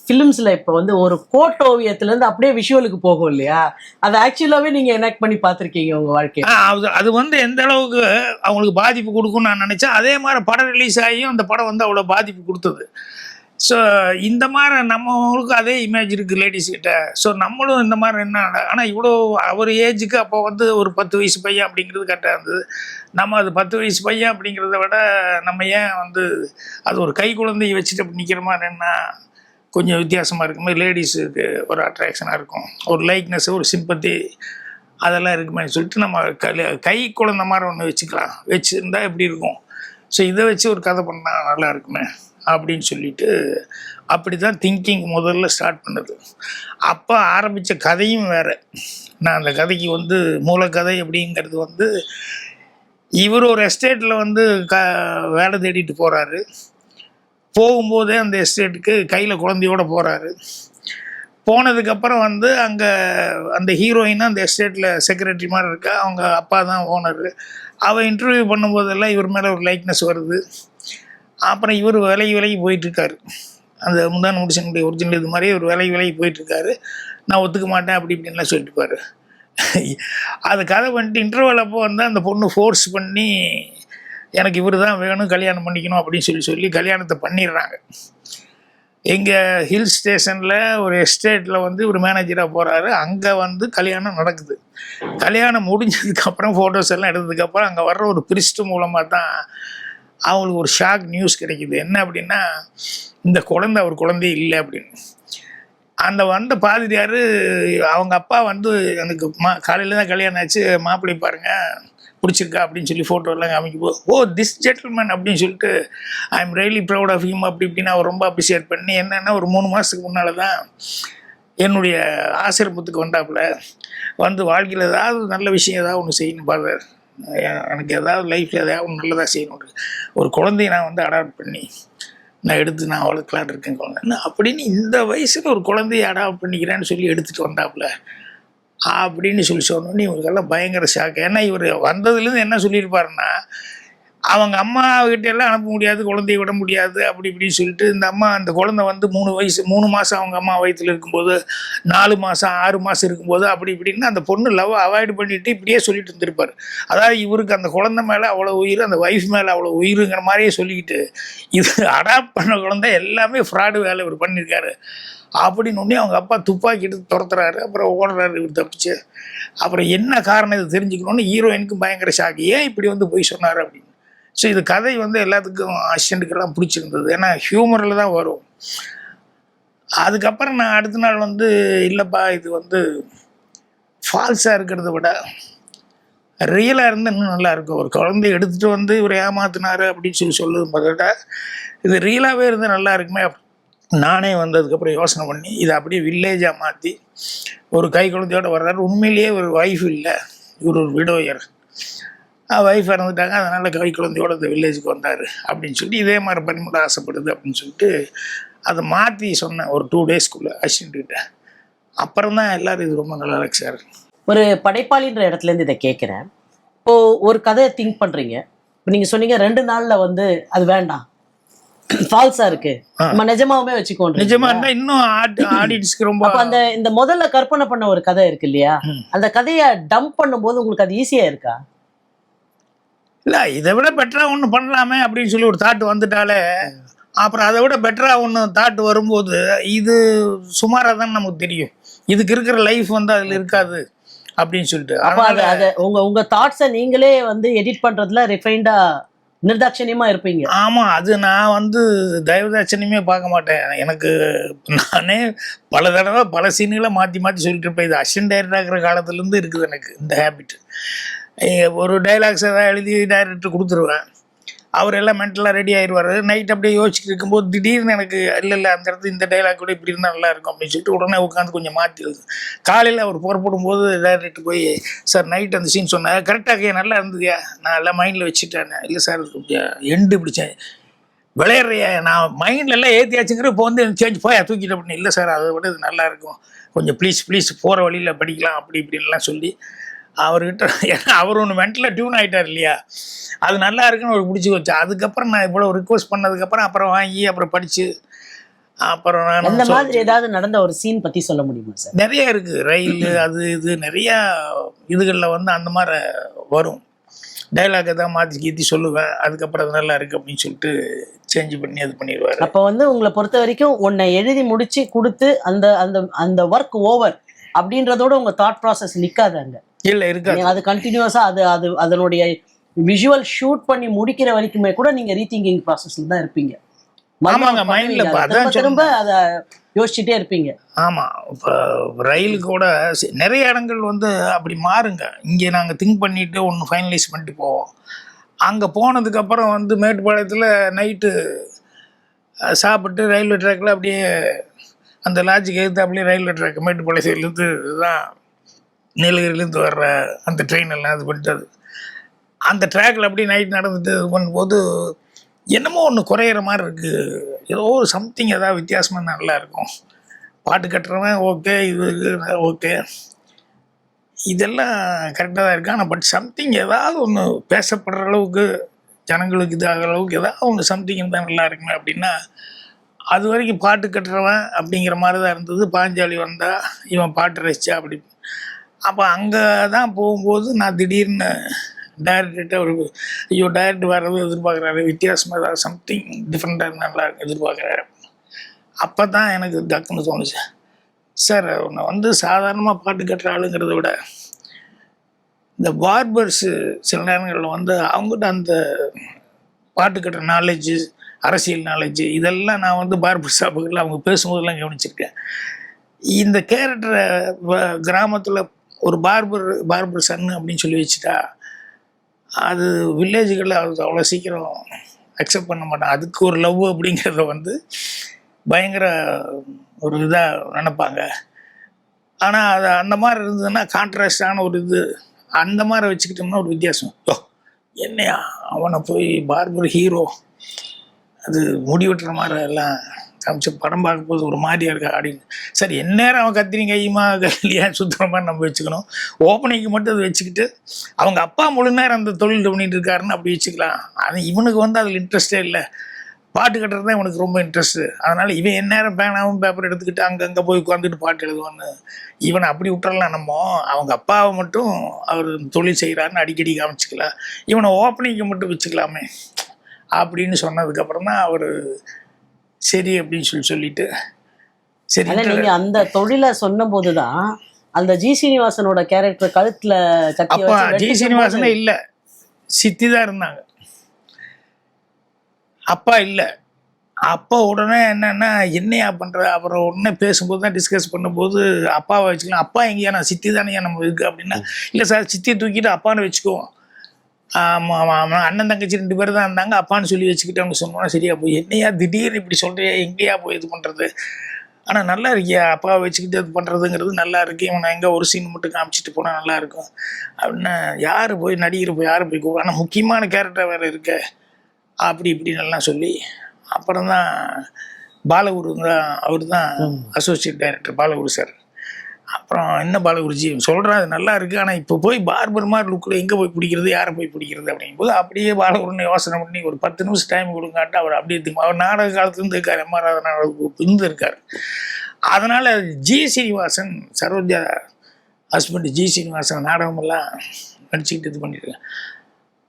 ஃபிலிம்ஸ்ல இப்போ வந்து ஒரு கோட் ஓவியத்துலேருந்து அப்படியே விஷுவலுக்கு போகும் இல்லையா? அதை ஆக்சுவலாகவே நீங்கள் எனாக்ட் பண்ணி பார்த்துருக்கீங்க உங்கள் வாழ்க்கையை. அது வந்து எந்த அளவுக்கு அவங்களுக்கு பாதிப்பு கொடுக்கும்னு நான் நினச்சேன். அதே மாதிரி படம் ரிலீஸ் ஆகியும் அந்த படம் வந்து அவ்வளோ பாதிப்பு கொடுத்தது. ஸோ இந்த மாதிரி நம்மளுக்கு அதே இமேஜ் இருக்குது லேடிஸ்கிட்ட. ஸோ நம்மளும் இந்த மாதிரி என்ன, ஆனால் இவ்வளோ அவர் ஏஜுக்கு அப்போ வந்து ஒரு 10 வயசு பையன் அப்படிங்கிறது கரெக்டாக இருந்தது. நம்ம அது 10 வயசு பையன் அப்படிங்கிறத விட நம்ம ஏன் வந்து அது ஒரு கை குழந்தையை வச்சுட்டு அப்படி நிற்கிற மாதிரி என்ன கொஞ்சம் வித்தியாசமாக இருக்குமே, லேடிஸுக்கு ஒரு அட்ராக்ஷனாக இருக்கும், ஒரு லைக்னஸ், ஒரு சிம்பத்தி அதெல்லாம் இருக்குமே சொல்லிட்டு நம்ம கை குழந்தை மாதிரி ஒன்று வச்சுருந்தா எப்படி இருக்கும். ஸோ இதை வச்சு ஒரு கதை பண்ணால் நல்லா இருக்குமே அப்படின்னு சொல்லிட்டு அப்படி தான் திங்கிங் முதல்ல ஸ்டார்ட் பண்ணது. அப்போ ஆரம்பித்த கதையும் வேறு. நான் அந்த கதைக்கு வந்து மூலக்கதை அப்படிங்கிறது வந்து இவர் ஒரு எஸ்டேட்டில் வந்து வேலை தேடிட்டு போகிறாரு. போகும்போதே அந்த எஸ்டேட்டுக்கு கையில் குழந்தையோடு போகிறாரு. போனதுக்கப்புறம் வந்து அங்கே அந்த ஹீரோயினாக அந்த எஸ்டேட்டில் செக்ரட்டரி மாதிரி இருக்கா, அவங்க அப்பா தான் ஓனரு. அவள் இன்டர்வியூ பண்ணும்போதெல்லாம் இவர் மேலே ஒரு லைக்னஸ் வருது. அப்புறம் இவர் விலகி போயிட்டுருக்காரு. அந்த முந்தான முடிச்சனுடைய ஒரிஜினல் இது மாதிரியே ஒரு விலகி போயிட்டுருக்காரு. நான் ஒத்துக்க மாட்டேன் அப்படி இப்படின்லாம் சொல்லிட்டுப்பாரு. அது கதை பண்ணிட்டு இன்டர்வல் அப்போ வந்து அந்த பொண்ணு ஃபோர்ஸ் பண்ணி எனக்கு இவர் தான் வேணும், கல்யாணம் பண்ணிக்கணும் அப்படின்னு சொல்லி கல்யாணத்தை பண்ணிடுறாங்க. எங்கள் ஹில் ஸ்டேஷனில் ஒரு எஸ்டேட்டில் வந்து ஒரு மேனேஜராக போகிறாரு. அங்கே வந்து கல்யாணம் நடக்குது. கல்யாணம் முடிஞ்சதுக்கப்புறம் ஃபோட்டோஸ் எல்லாம் எடுத்ததுக்கப்புறம் அங்கே வர்ற ஒரு பிரிஸ்ட் மூலமாக தான் அவங்களுக்கு ஒரு ஷாக் நியூஸ் கிடைக்குது. என்ன அப்படின்னா, இந்த குழந்தை அவர் குழந்தையே இல்லை அப்படின்னு. அந்த வந்த பாதிரியார் அவங்க அப்பா வந்து எனக்கு காலையில் தான் கல்யாணம் ஆச்சு, மாப்பிள்ளை பாருங்கள் பிடிச்சிருக்கா அப்படின்னு சொல்லி ஃபோட்டோலாம் காமிக்கும்போது, ஓ திஸ் ஜென்டில்மேன் அப்படின்னு சொல்லிட்டு I am really proud of him அப்படி இப்படின்னு அவர் ரொம்ப அப்ரிஷியேட் பண்ணி, என்னென்னா ஒரு 3 மாதத்துக்கு முன்னால் தான் என்னுடைய ஆசிரமத்துக்கு வந்தாப்புல வந்து வாழ்க்கையில் ஏதாவது நல்ல விஷயம் ஏதாவது ஒன்று செய்யணும் பார்த்தார். எனக்கு ஏதாவது லைஃப்பில் ஏதாவது ஒன்று நல்லதாக செய்யணும். ஒரு குழந்தைய நான் வந்து அடாப்ட் பண்ணி நான் எடுத்து நான் வளர்க்கலான் இருக்கேன் குழந்தை அப்படின்னு. இந்த வயசில் ஒரு குழந்தைய அடாப்ட் பண்ணிக்கிறேன்னு சொல்லி எடுத்துகிட்டு வந்தாப்புல அப்படின்னு சொல்லி சொன்னோன்னே இவங்களுக்கெல்லாம் பயங்கர ஷாக்கு. ஏன்னா இவர் வந்ததுலேருந்து என்ன சொல்லியிருப்பாருன்னா, அவங்க அம்மாக்கிட்ட எல்லாம் அனுப்ப முடியாது, குழந்தைய விட முடியாது அப்படி இப்படின்னு சொல்லிட்டு, இந்த அம்மா அந்த குழந்தை வந்து 3 மாதம் அவங்க அம்மா வயிற்றில் இருக்கும்போது, 4 மாதம் 6 மாதம் இருக்கும்போது அப்படி இப்படின்னு அந்த பொண்ணு லவ் அவாய்டு பண்ணிட்டு இப்படியே சொல்லிட்டு இருந்திருப்பார். அதாவது இவருக்கு அந்த குழந்தை மேலே அவ்வளோ உயிர், அந்த ஒய்ஃப் மேலே அவ்வளோ உயிருங்கிற மாதிரியே சொல்லிக்கிட்டு, இது அடாப்ட் பண்ண குழந்தை எல்லாமே ஃப்ராடு வேலை இவர் பண்ணியிருக்காரு அப்படின்னு ஒன்றே அவங்க அப்பா துப்பாக்கி எடுத்து துரத்துறாரு. அப்புறம் ஓடுறாரு இவர் தப்பிச்சு. அப்புறம் என்ன காரணம் இது தெரிஞ்சுக்கணுன்னு ஹீரோயினுக்கும் பயங்கர ஷாக்கு, ஏன் இப்படி வந்து போய் சொன்னார் அப்படின்னு. ஸோ இது கதை வந்து எல்லாத்துக்கும் அசிஸ்டண்ட்டுக்கெல்லாம் பிடிச்சிருந்தது. ஏன்னா ஹியூமரில் தான் வரும். அதுக்கப்புறம் நான் அடுத்த நாள் வந்து இல்லைப்பா இது வந்து ஃபால்ஸாக இருக்கிறத விட ரியலாக இருந்தால் இன்னும் நல்லாயிருக்கும். ஒரு குழந்தைய எடுத்துகிட்டு வந்து இவர் ஏமாத்தினார் அப்படின்னு சொல்லுவது பார்த்தா இது ரியலாகவே இருந்தால் நல்லா இருக்குமே. நானே வந்ததுக்கப்புறம் யோசனை பண்ணி இதை அப்படியே வில்லேஜாக மாற்றி ஒரு கை குழந்தையோடு வர்றாரு. உண்மையிலேயே ஒரு ஒய்ஃப் இல்லை, இவர் ஒரு விடோயர், ஒய்ஃப் இறந்துட்டாங்க, அதனால் கை குழந்தையோடு இந்த வில்லேஜுக்கு வந்தார் அப்படின்னு சொல்லி இதே மாதிரி பண்ணிவிட ஆசைப்படுது அப்படின்னு சொல்லிட்டு அதை மாற்றி சொன்னேன் ஒரு 2 டேஸ்க்குள்ளே அசிஸ்டண்ட்டுக்கிட்ட. அப்புறம் தான் எல்லோரும் இது ரொம்ப நல்லா இருக்கு சார். ஒரு படைப்பாளின்ற இடத்துலேருந்து இதை கேட்குறேன். இப்போது ஒரு கதையை திங்க் பண்ணுறீங்க, இப்போ நீங்கள் சொன்னீங்க 2 நாளில் வந்து அது வேண்டாம் ஃபால்ஸா இருக்கு, நம்ம நிஜமாவே வச்சுக்கோங்க. நிஜமா இருந்தா இன்னும் ஆடியன்ஸ்க்கு ரொம்ப அப்ப அந்த இந்த முதல்ல கற்பனை பண்ண ஒரு கதை இருக்கு இல்லையா, அந்த கதையை டம்ப் பண்ணும்போது உங்களுக்கு அது ஈஸியா இருக்கா? இல்லை, இதை விட பெட்டரா ஒன்று பண்ணலாமே அப்படின்னு சொல்லி ஒரு தாட் வந்துட்டாலே, அப்புறம் அதை விட பெட்டரா ஒன்று தாட் வரும்போது இது சுமாராக தான் நமக்கு தெரியும். இதுக்கு இருக்கிற லைஃப் வந்து அதில் இருக்காது அப்படின்னு சொல்லிட்டு. அப்ப அது உங்க தாட்ஸை நீங்களே வந்து எடிட் பண்றதுல ரிஃபைண்டா நிர்தாட்சணியமா இருப்பீங்க. ஆமா, அது நான் வந்து தயவுதாட்சணியமே பார்க்க மாட்டேன். எனக்கு நானே பல தடவை பல சீன்களை மாற்றி மாற்றி சொல்லிட்டு இருப்பேன். இது அசிஸ்டன்ட் டைரக்டர் ஆகிற காலத்துலேருந்து இருக்குது எனக்கு இந்த ஹேபிட். ஒரு டைலாக்ஸ் ஏதாவது எழுதி டைரக்டர் கொடுத்துருவேன், அவர் எல்லாம் மென்டலாக ரெடி ஆயிடுவார். நைட் அப்படியே யோசிச்சுட்டு இருக்கும்போது திடீர்னு எனக்கு இல்லை அந்த இடத்துல இந்த டைலாக் கூட இப்படி இருந்தால் நல்லா இருக்கும் அப்படின்னு சொல்லிட்டு உடனே உட்காந்து கொஞ்சம் மாற்றிடுது. காலையில் அவர் புறப்படும் போது டைரக்டர் போய், சார் நைட் அந்த சீன் சொன்னேன் கரெக்டாக நல்லா இருந்ததுயா, நான் எல்லாம் மைண்டில் வச்சுட்டேன். இல்லை சார் எண்டு பிடிச்சேன் விளையாடுறியா, நான் மைண்டில் எல்லாம் ஏற்றியாச்சுங்கிற இப்போ வந்து சேஞ்ச் போய் தூக்கிட்டு அப்படின்னு. இல்லை சார் அதை விட இது நல்லா இருக்கும், கொஞ்சம் ப்ளீஸ் போகிற வழியில் படிக்கலாம் அப்படி இப்படின்லாம் சொல்லி அவர்கிட்ட, ஏன்னா அவர் ஒன்று மென்டலாக டியூன் ஆகிட்டார் இல்லையா, அது நல்லா இருக்குன்னு ஒரு பிடிச்சி வச்சு. அதுக்கப்புறம் நான் இவ்வளோ ரிக்வஸ்ட் பண்ணதுக்கப்புறம் அப்புறம் வாங்கி அப்புறம் படித்து அப்புறம் நான் அந்த மாதிரி ஏதாவது நடந்த ஒரு சீன் பற்றி சொல்ல முடியுமா சார்? நிறைய இருக்குது, ரயில் அது இது நிறையா இதுகளில் வந்து அந்த மாதிரி வரும். டைலாக் எதாவது மாற்றி கீத்தி சொல்லுவேன், அதுக்கப்புறம் அது நல்லா இருக்குது அப்படின்னு சொல்லிட்டு சேஞ்ச் பண்ணி அது பண்ணிடுவார். அப்போ வந்து உங்களை பொறுத்த வரைக்கும் உன்னை எழுதி முடிச்சு கொடுத்து அந்த அந்த அந்த ஒர்க் ஓவர் அப்படின்றதோட உங்க தாட் ப்ராசஸ் நிற்காதாங்க? இல்லை, இருக்காது. அது கண்டினியூஸா அது அதனுடைய விஷுவல் ஷூட் பண்ணி முடிக்கிற வரைக்குமே கூட நீங்க ரீதிங்கிங் ப்ராசஸ்ல தான் இருப்பீங்க. ஆமாங்க, மைண்ட்ல திரும்ப அதை யோசிச்சுட்டே இருப்பீங்க. ஆமா, இப்போ ரயில் கூட நிறைய இடங்கள் வந்து அப்படி மாறுங்க. இங்கே நாங்கள் திங்க் பண்ணிட்டு ஒன்று ஃபைனலைஸ் பண்ணிட்டு போவோம். அங்கே போனதுக்கப்புறம் வந்து மேட்டுப்பாளையத்தில் நைட்டு சாப்பிட்டு ரயில்வே ட்ராக்கில் அப்படியே அந்த லாட்ஜுக்கு எடுத்து அப்படியே ரயில்வே ட்ராக் மேட்டுப்பாளையத்துலேருந்து தான் நீலகிரிலேருந்து வர்ற அந்த ட்ரெயின் எல்லாம் இது பண்ணிட்டது. அந்த ட்ராக்கில் அப்படியே நைட் நடந்துட்டு இது பண்ணும்போது என்னமோ ஒன்று குறையிற மாதிரி இருக்குது, ஏதோ ஒரு சம்திங் ஏதாவது வித்தியாசமாக நல்லா இருக்கும். பாட்டு கட்டுறவன் ஓகே, இது ஓகே, இதெல்லாம் கரெக்டாக தான் இருக்கு. ஆனால் பட் சம்திங் ஏதாவது ஒன்று பேசப்படுற அளவுக்கு ஜனங்களுக்கு இதாகிற அளவுக்கு ஏதாவது ஒன்று சம்திங் இருந்தால் நல்லா இருக்குமே அப்படின்னா, அது வரைக்கும் பாட்டு கட்டுறவன் அப்படிங்கிற மாதிரி தான் இருந்தது. பாஞ்சாலி வந்தால் இவன் பாட்டு ரசிச்சா அப்படி. அப்போ அங்கே தான் போகும்போது நான் திடீர்னு டைரக்டர்கிட்ட ஒரு ஐயோ டைரக்டர் வர்றது எதிர்பார்க்குறாரு, வித்தியாசமாக ஏதாவது சம்திங் டிஃப்ரெண்ட்டாக நல்லா எதிர்பார்க்குறாரு. அப்போ தான் எனக்கு டக்குன்னு தோணுச்சு, சார் உன்னை வந்து சாதாரணமாக பாட்டு கட்டுற ஆளுங்கிறத விட இந்த பார்பர்ஸு சில நேரங்களில் வந்து அவங்ககிட்ட அந்த பாட்டு கட்டுற நாலேஜு, அரசியல் நாலேஜு இதெல்லாம் நான் வந்து பார்பர் ஷாப்புகளில் அவங்க பேசும்போதெல்லாம் கவனிச்சிருக்கேன். இந்த கேரக்டரை கிராமத்தில் ஒரு பார்பர் சன்னு அப்படின்னு சொல்லி வச்சுட்டா அது வில்லேஜுகளில் அது அவ்வளோ சீக்கிரம் அக்செப்ட் பண்ண மாட்டான். அதுக்கு ஒரு லவ் அப்படிங்கிறத வந்து பயங்கர ஒரு இதாக நினைப்பாங்க. ஆனால் அது அந்த மாதிரி இருந்ததுன்னா கான்ட்ராஸ்டான ஒரு இது அந்த மாதிரி வச்சுக்கிட்டோம்னா ஒரு வித்தியாசம். என்னையா அவனை போய் பார்பர் ஹீரோ அது முடி வெட்டுற மாதிரி எல்லாம் காமிச்சு படம் பார்க்கும்போது ஒரு மாதிரியா இருக்கா அப்படின்னு. சரி, எந்நேரம் அவன் கத்திரி கையுமா கையிலையா சுற்றுற மாதிரி நம்ம வச்சுக்கணும். ஓப்பனிங்க்கு மட்டும் அதை வச்சுக்கிட்டு அவங்க அப்பா முழு நேரம் அந்த தொழில் பண்ணிட்டு இருக்காருன்னு அப்படி வச்சுக்கலாம். அது இவனுக்கு வந்து அதில் இன்ட்ரெஸ்டே இல்லை, பாட்டு கட்டுறது தான் இவனுக்கு ரொம்ப இன்ட்ரெஸ்ட்டு. அதனால் இவன் எந்நேரம் பேனாவும் பேப்பர் எடுத்துக்கிட்டு அங்கங்கே போய் உட்காந்துட்டு பாட்டு எழுதுவான்னு இவனை அப்படி விட்டுறலாம். நம்ம அவங்க அப்பாவை மட்டும் அவர் தொழில் செய்கிறாருன்னு அடிக்கடி காமிச்சிக்கலாம், இவனை ஓப்பனிங்க்கு மட்டும் வச்சுக்கலாமே அப்படின்னு சொன்னதுக்கப்புறம் தான் அவர் சரி அப்படின்னு சொல்லிட்டு சரி. நீங்க அந்த தொழிலை சொன்ன போதுதான் அந்த ஜி சீனிவாசனோட கேரக்டர் கழுத்துல அப்பா ஜி சீனிவாசனே இல்லை, சித்தி தான் இருந்தாங்க, அப்பா இல்லை. அப்பா உடனே என்னன்னா என்னையா பண்ற, அப்புறம் உடனே பேசும்போது தான் டிஸ்கஸ் பண்ணும்போது அப்பாவை வச்சுக்கலாம். அப்பா எங்கேயா, நான் சித்தி தானே நம்ம இருக்கு அப்படின்னா, இல்லை சார் சித்தியை தூக்கிட்டு அப்பான்னு வச்சுக்குவோம். அண்ணன் தங்கச்சி 2 பேர் தான் இருந்தாங்க, அப்பான்னு சொல்லி வச்சுக்கிட்டு அவங்க சொன்னோன்னா சரியா போய் என்னையா திடீர்னு இப்படி சொல்கிறியா, எங்கேயா போய் இது பண்ணுறது. ஆனால் நல்லா இருக்கியா அப்பாவை வச்சுக்கிட்டு இது பண்ணுறதுங்கிறது நல்லா இருக்கு. இவனை எங்கே ஒரு சீன் மட்டும் காமிச்சிட்டு போனால் நல்லா இருக்கும் அப்படின்னா, யார் போய் நடிகர் போய் யார் போய் ஆனால் முக்கியமான கேரக்டர் வேறு இருக்க அப்படி இப்படின்னு எல்லாம் சொல்லி அப்புறம் தான் பாலகுரு தான், அவர் தான் அசோசியேட் டைரக்டர் பாலகுரு சார். அப்புறம் என்ன பாலகுருஜி சொல்கிறேன் அது நல்லா இருக்குது, ஆனால் இப்போ போய் பார்பர் மாதிரி லுக்கில் எங்கே போய் பிடிக்கிறது, யாரை போய் பிடிக்கிறது அப்படிங்கும்போது அப்படியே பாலகுருன்னு யோசனை பண்ணி ஒரு 10 நிமிஷம் டைம் கொடுங்காட்டு அவர் அப்படியே அவர் நாடக காலத்துலேருந்து இருக்கார், எம்ஆர் நாடகம் இருந்து இருக்கார். அதனால் G Srinivasan, Saroja husband G Srinivasan நாடகமெல்லாம் நடிச்சுக்கிட்டு இது பண்ணியிருக்கேன்.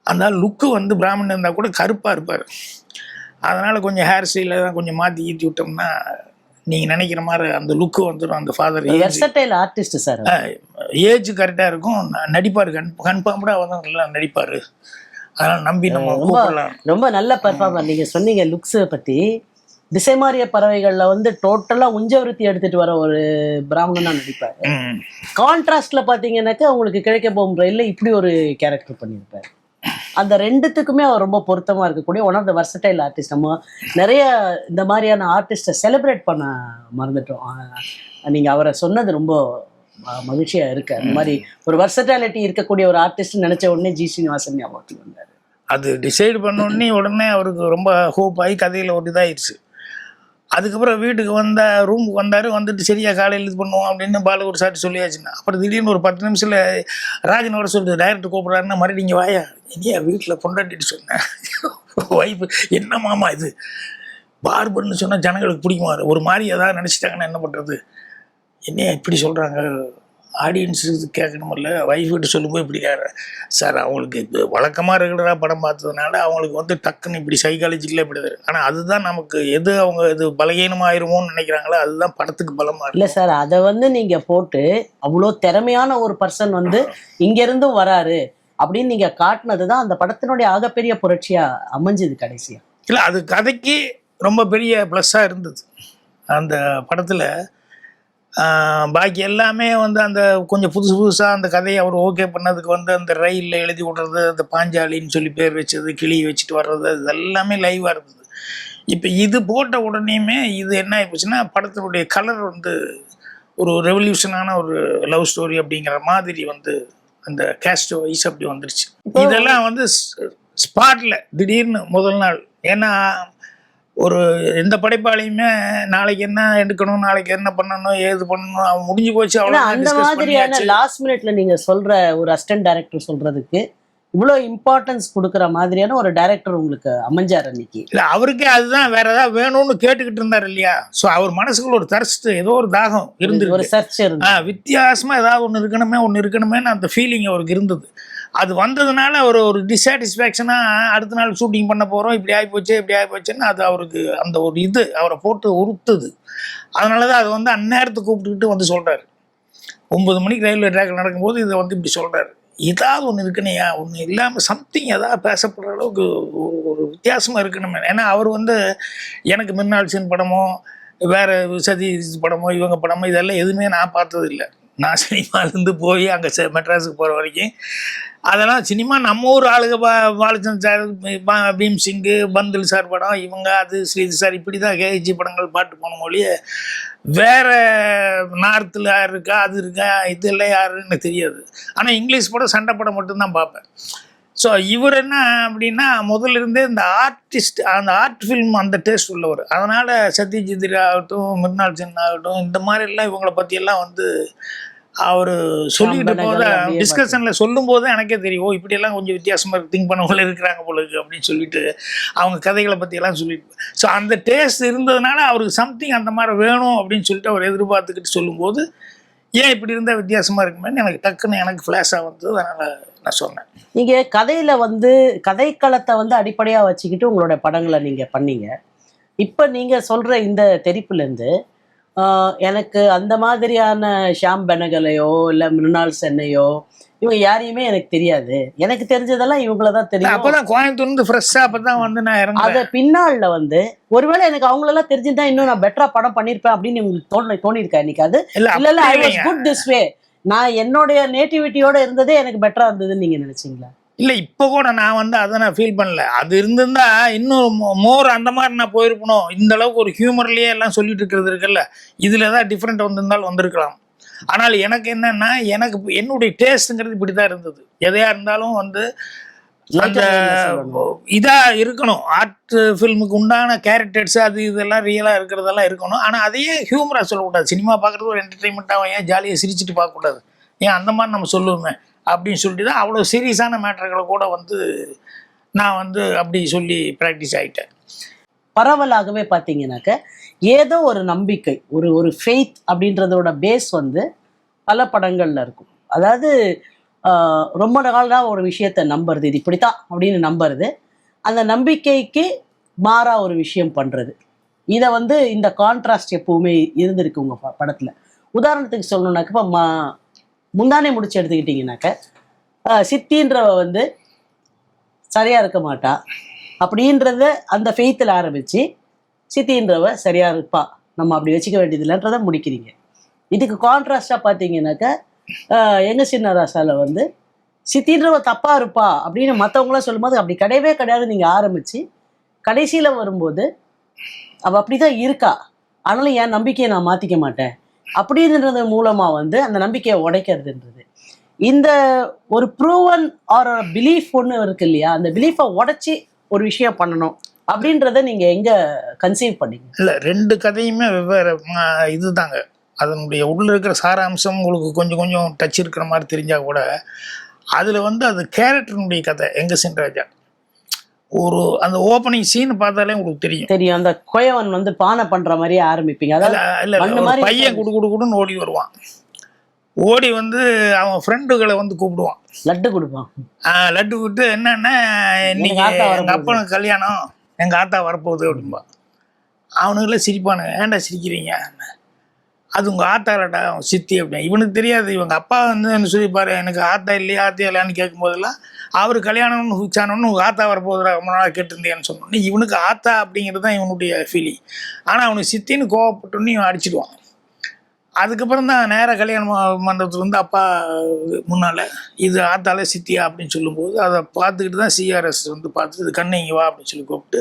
அந்த லுக்கு வந்து பிராமணன் இருந்தால் கூட கருப்பாக இருப்பார். அதனால் கொஞ்சம் ஹேர் ஸ்டைலை தான் கொஞ்சம் மாற்றி ஈட்டி விட்டோம்னா நீங்கள் நினைக்கிற மாதிரி அந்த லுக்கு வந்துடும். அந்த father versatile artist sir, age கரெக்டாக இருக்கும், நடிப்பார், கன்ஃபார்ம்டாக வந்து நல்லா நடிப்பார். அதனால் நம்பி நம்ம கூப்பிடலாம். ரொம்ப நல்ல பெர்ஃபார்மர். நீங்கள் சொன்னீங்க லுக்ஸை பற்றி. திசை மாறிய பறவைகளில் வந்து டோட்டலாக உஞ்சவருத்தி எடுத்துகிட்டு வர ஒரு பிராமணனாக நடிப்பார். கான்ட்ராஸ்டில் பார்த்தீங்கன்னாக்கா உங்களுக்கு கிழக்க போகும் ரயிலில் இப்படி ஒரு கேரக்டர் பண்ணியிருப்பார். அந்த ரெண்டுத்துக்குமே அவர் ரொம்ப பொருத்தமாக இருக்கக்கூடிய one of the versatile artist. நம்ம நிறைய இந்த மாதிரியான ஆர்டிஸ்ட்டை செலிப்ரேட் பண்ண மறந்துட்டோம். நீங்கள் அவரை சொன்னது ரொம்ப மகிழ்ச்சியாக இருக்கு. அந்த மாதிரி ஒரு வெர்சட்டாலிட்டி இருக்கக்கூடிய ஒரு ஆர்டிஸ்ட் நினச்ச உடனே ஜி சீனிவாசன் ஞாபகத்தில் வந்தார். அது டிசைட் பண்ண உடனே அவருக்கு ரொம்ப ஹோப் ஆகி கதையில் ஒரு இதாகிடுச்சு. அதுக்கப்புறம் வீட்டுக்கு ரூமுக்கு வந்தார். வந்துட்டு சரியாக காலையில் இது பண்ணுவோம் அப்படின்னு பாலகுரு சார் சொல்லியாச்சுன்னா, அப்புறம் திடீர்னு ஒரு 10 நிமிஷத்தில் ராஜன் வர சொல்லிட்டு டைரக்டர் கூப்பிட்றாருன்னா மறுபடியும் இங்கே வாயா, இனியா வீட்டில் பொண்டாட்டிட்டு சொன்னேன் ஒய்ஃபு, என்ன மாமா இது பார்பர்னு சொன்னால் ஜனங்களுக்கு பிடிக்குமா, ஒரு மாதிரி ஏதாவது நினச்சிட்டாங்கன்னா என்ன பண்ணுறது, என்னையா இப்படி சொல்கிறாங்க, ஆடியன்ஸு கேட்கணுமில்ல, ஒய்ஃப்கிட்ட சொல்லும்போது இப்படி சார் அவங்களுக்கு இப்போ வழக்கமாக ரெகுலராக படம் பார்த்ததுனால அவங்களுக்கு வந்து டக்குன்னு இப்படி சைக்காலஜிக்கலாக இப்படி தான். ஆனால் அதுதான் நமக்கு எது அவங்க இது பலகீனமாயிருமோன்னு நினைக்கிறாங்களோ அதுதான் படத்துக்கு பலமாக இல்லை சார். அதை வந்து நீங்கள் போட்டு அவ்வளோ திறமையான ஒரு பர்சன் வந்து இங்கேருந்தும் வராரு அப்படின்னு நீங்கள் காட்டினது தான் அந்த படத்தினுடைய ஆகப்பெரிய புரட்சியாக அமைஞ்சுது கடைசியாக. இல்லை, அது கதைக்கு ரொம்ப பெரிய ப்ளஸ்ஸாக இருந்தது அந்த படத்தில். பாக்கி எல்லாமே வந்து அந்த கொஞ்சம் புதுசாக அந்த கதையை அவர் ஓகே பண்ணதுக்கு வந்து அந்த ரயிலில் எழுதி விடுறது, அந்த பாஞ்சாலின்னு சொல்லி பேர் வச்சது, கிளி வச்சுட்டு வர்றது, அது எல்லாமே லைவாக இருந்தது. இப்போ இது போட்ட உடனேயுமே இது என்ன ஆகிப்போச்சுன்னா படத்தினுடைய கலர் வந்து ஒரு ரெவல்யூஷனான ஒரு லவ் ஸ்டோரி அப்படிங்கிற மாதிரி வந்து அந்த கேஸ்ட் வைஸ் அப்படி வந்துருச்சு. இதெல்லாம் வந்து ஸ்பாட்டில் திடீர்னு முதல் நாள். ஏன்னா ஒரு எந்த படைப்பாளையுமே நாளைக்கு என்ன எடுக்கணும், நாளைக்கு என்ன பண்ணணும், ஏது பண்ணணும், அவன் முடிஞ்சு போச்சு. அந்த மாதிரியான லாஸ்ட் மினிட்ல நீங்க சொல்ற ஒரு அசிஸ்டன்ட் டைரக்டர் சொல்றதுக்கு இவ்வளோ இம்பார்ட்டன்ஸ் கொடுக்குற மாதிரியான ஒரு டைரக்டர் உங்களுக்கு அமைஞ்சார் அன்னைக்கு. இல்லை, அவருக்கே அதுதான் வேற ஏதாவது வேணும்னு கேட்டுக்கிட்டு இருந்தார் இல்லையா. ஸோ அவர் மனசுக்குள்ள ஒரு தர்ஸ்ட், ஏதோ ஒரு தாகம் இருந்து, ஒரு சர்ச் இருந்து, வித்தியாசமா ஏதாவது ஒன்று இருக்கணுமேன்னு அந்த ஃபீலிங் அவருக்கு இருந்தது. அது வந்ததுனால ஒரு டிஸாட்டிஸ்ஃபேக்ஷனாக அடுத்த நாள் ஷூட்டிங் பண்ண போகிறோம், இப்படி ஆகிப்போச்சுன்னு அது அவருக்கு அந்த ஒரு இது அவரை போட்டு உறுத்துது. அதனால தான் அது வந்து அந்நேரத்துக்கு கூப்பிட்டுக்கிட்டு வந்து சொல்கிறார். 9 மணிக்கு ரயில்வே ட்ராக் நடக்கும்போது இதை வந்து இப்படி சொல்கிறார். ஏதாவது ஒன்று இருக்கணையா, ஒன்று இல்லாமல் சம்திங் ஏதாவது பேசப்படுற அளவுக்கு ஒரு வித்தியாசமாக இருக்கணுமே. ஏன்னா அவர் வந்து எனக்கு மின்னாள் சீன் படமோ வேறு சதி படமோ இவங்க படமோ இதெல்லாம் எதுவுமே நான் பார்த்தது இல்லை. நான் சினிமாலேருந்து போய் அங்கே மெட்ராஸுக்கு போகிற வரைக்கும் அதெல்லாம் சினிமா நம்ம ஊர் ஆளுங்க பாலச்சந்திர சார், பீம் சிங்கு, பந்தில் சார் படம், இவங்க அது ஸ்ரீதி சார், இப்படி தான் கேஜி படங்கள் பாட்டு போன மொழியே வேறு நார்த்தில் யார் இருக்கா, அது இருக்கா, இதெல்லாம் யாருன்னு தெரியாது. ஆனால் இங்கிலீஷ் படம், சண்டை படம் மட்டும்தான் பார்ப்பேன். ஸோ இவர் என்ன அப்படின்னா முதல்ல இருந்தே இந்த ஆர்டிஸ்ட், அந்த ஆர்ட் ஃபில்ம் அந்த டேஸ்ட் உள்ளவர். அதனால் சத்யஜித் ஆகட்டும், மிர்னால் சென் ஆகட்டும், இந்த மாதிரிலாம் இவங்களை பற்றியெல்லாம் வந்து அவர் சொல்லிக்கிட்டு போது டிஸ்கஷனில் சொல்லும் போது எனக்கே தெரியும், இப்படியெல்லாம் கொஞ்சம் வித்தியாசமாக திங்க் பண்ணவங்களே இருக்கிறாங்க போல இருக்கு அப்படின்னு சொல்லிட்டு அவங்க கதைகளை பற்றியெல்லாம் சொல்லிட்டு. ஸோ அந்த டேஸ்ட் இருந்ததுனால அவருக்கு சம்திங் அந்த மாதிரி வேணும் அப்படின்னு சொல்லிட்டு அவர் எதிர்பார்த்துக்கிட்டு சொல்லும்போது ஏன் இப்படி இருந்தால் வித்தியாசமாக இருக்குமேன்னு எனக்கு டக்குன்னு எனக்கு ஃப்ளாஷாக வந்தது. அதனால் நான் சொன்னேன். நீங்கள் கதையில் வந்து கதைக்களத்தை வந்து அடிப்படையாக வச்சுக்கிட்டு உங்களோட படங்களை நீங்கள் பண்ணீங்க. இப்போ நீங்கள் சொல்கிற இந்த தெரிப்புலேருந்து எனக்கு அந்த மாதிரியான ஷாம் பெனகலையோ இல்லை மிருனால் சென்னையோ இவங்க யாரையுமே எனக்கு தெரியாது. எனக்கு தெரிஞ்சதெல்லாம் இவங்கள தான் தெரியும். அப்பதான் கோயம்புத்தூர்ந்து ஃப்ரெஷ்ஷாக அப்போ தான் வந்து நான் இறங்க. அதை பின்னால வந்து ஒருவேளை எனக்கு அவங்களெல்லாம் தெரிஞ்சுதான் இன்னும் நான் பெட்டரா படம் பண்ணியிருப்பேன் அப்படின்னு உங்களுக்கு தோணிருக்கேன் இன்னைக்கு. அது இல்ல I was good this way, நான் என்னுடைய நேட்டிவிட்டியோட இருந்ததே எனக்கு பெட்டரா இருந்ததுன்னு நீங்க நினைச்சீங்களா? இல்லை, இப்போ கூட நான் வந்து அதை நான் ஃபீல் பண்ணல. அது இருந்திருந்தா இன்னும் மோர் அந்த மாதிரி நான் போயிருக்கணும். இந்த அளவுக்கு ஒரு ஹியூமர்லேயே எல்லாம் சொல்லிட்டு இருக்கிறது இருக்குல்ல, இதில் ஏதாவது டிஃப்ரெண்ட் வந்திருந்தாலும் வந்திருக்கலாம். ஆனால் எனக்கு என்னென்னா, எனக்கு என்னுடைய டேஸ்ட்டுங்கிறது இப்படி தான் இருந்தது. எதையாக இருந்தாலும் வந்து அந்த இதா இருக்கணும். ஆர்ட் ஃபில்முக்கு உண்டான கேரக்டர்ஸ் அது இதெல்லாம் ரியலாக இருக்கிறதெல்லாம் இருக்கணும். ஆனால் அதையே ஹியூமராக சொல்லக்கூடாது. சினிமா பார்க்குறது ஒரு என்டர்டெயின்மெண்ட்டாக ஏன் ஜாலியாக சிரிச்சுட்டு பார்க்கக்கூடாது, ஏன் அந்த மாதிரி நம்ம சொல்லுவோமே அப்படின்னு சொல்லிட்டு தான் அவ்வளோ சீரியஸான மேட்டர்களை கூட வந்து நான் வந்து அப்படி சொல்லி ப்ராக்டிஸ் ஆகிட்டேன். பரவலாகவே பார்த்தீங்கன்னாக்க ஏதோ ஒரு நம்பிக்கை, ஒரு ஃபெய்த் அப்படின்றதோட பேஸ் வந்து பல படங்கள்ல இருக்கும். அதாவது ரொம்ப நாளாக ஒரு விஷயத்தை நம்புறது, இது இப்படித்தான் அப்படின்னு நம்புறது, அந்த நம்பிக்கைக்கு மாறா ஒரு விஷயம் பண்ணுறது. இதை வந்து இந்த கான்ட்ராஸ்ட் எப்பவுமே இருந்திருக்கு உங்கள் படத்தில். உதாரணத்துக்கு சொல்லணுன்னாக்க இப்போ முந்தானே முடிச்சு எடுத்துக்கிட்டிங்கனாக்க சித்தின்றவ வந்து சரியாக இருக்க மாட்டா அப்படின்றத அந்த ஃபெய்த்தில் ஆரம்பித்து சித்தின்றவ சரியாக இருப்பா, நம்ம அப்படி வச்சுக்க வேண்டியதில்லைன்றதை முடிக்கிறீங்க. இதுக்கு கான்ட்ராஸ்டாக பார்த்தீங்கன்னாக்க எங்க சின்ன ராசால வந்து சித்தின்றவ தப்பாக இருப்பா அப்படின்னு மற்றவங்களாம் சொல்லும்போது அப்படி கிடையவே கிடையாது நீங்கள் ஆரம்பித்து கடைசியில் வரும்போது அவள் அப்படி தான் இருக்கா, ஆனாலும் என் நம்பிக்கையை நான் மாற்றிக்க மாட்டேன் அப்படின்றது மூலமாக வந்து அந்த நம்பிக்கையை உடைக்கிறதுன்றது. இந்த ஒரு ப்ரூவன் ஆர் பிலீஃப் ஒன்று இருக்கு இல்லையா, அந்த பிலீஃபை உடைச்சி ஒரு விஷயம் பண்ணணும் அப்படின்றத நீங்கள் எங்கே கன்சீவ் பண்ணீங்க? இல்லை, 2 கதையுமே வெவ்வேறு இதுதாங்க. அதனுடைய உள்ள இருக்கிற சாராம்சம் உங்களுக்கு கொஞ்சம் கொஞ்சம் டச் இருக்கிற மாதிரி தெரிஞ்சால் கூட அதில் வந்து அது கேரக்டருடைய கதை. எங்க சின்ராஜா ஒரு அந்த ஓப்பனிங் சீன் பார்த்தாலே உங்களுக்கு தெரியும். அந்த கோயவன் வந்து பானை பண்ற மாதிரியே ஆரம்பிப்பீங்க. அதாவது பையன் குடுன்னு ஓடி வருவான். ஓடி வந்து அவன் ஃப்ரெண்டுகளை வந்து கூப்பிடுவான், லட்டு கொடுப்பான். லட்டு கொடுத்து என்னன்னா இன்னைக்கு எங்கள் அப்பனுக்கு கல்யாணம், எங்கள் ஆத்தா வரப்போகுது அப்படின்பா. அவனுங்களே சிரிப்பானுங்க, ஏன்டா சிரிக்கிறீங்க, அது உங்கள் ஆத்தாலடா சித்தி அப்படின்னு. இவனுக்கு தெரியாது இவங்க அப்பா வந்து என்ன சொல்லிப்பாரு, எனக்கு ஆத்தா இல்லையா ஆத்தியா இல்லையான்னு கேட்கும்போதெல்லாம் அவர் கல்யாணம்னு ஃபிக்ஸ் ஆனோன்னு உங்கள் ஆத்தா வரப்போகுதுடா ரொம்ப நாளாக கேட்டிருந்தேன்னு சொன்னோன்னே இவனுக்கு ஆத்தா அப்படிங்கிறது தான் இவனுடைய ஃபீலிங். ஆனால் அவனுக்கு சித்தின்னு கோவப்பட்டோன்னு இவன் அடிச்சிடுவான். அதுக்கப்புறம் தான் நேராக கல்யாண மண்டபத்தில் வந்து அப்பா முன்னால் இது ஆத்தாலே சித்தியா அப்படின்னு சொல்லும்போது அதை பார்த்துக்கிட்டு தான் சிஆர்எஸ் வந்து பார்த்துட்டு இது கண்ணு இங்கே வா அப்படின்னு சொல்லி கூப்பிட்டு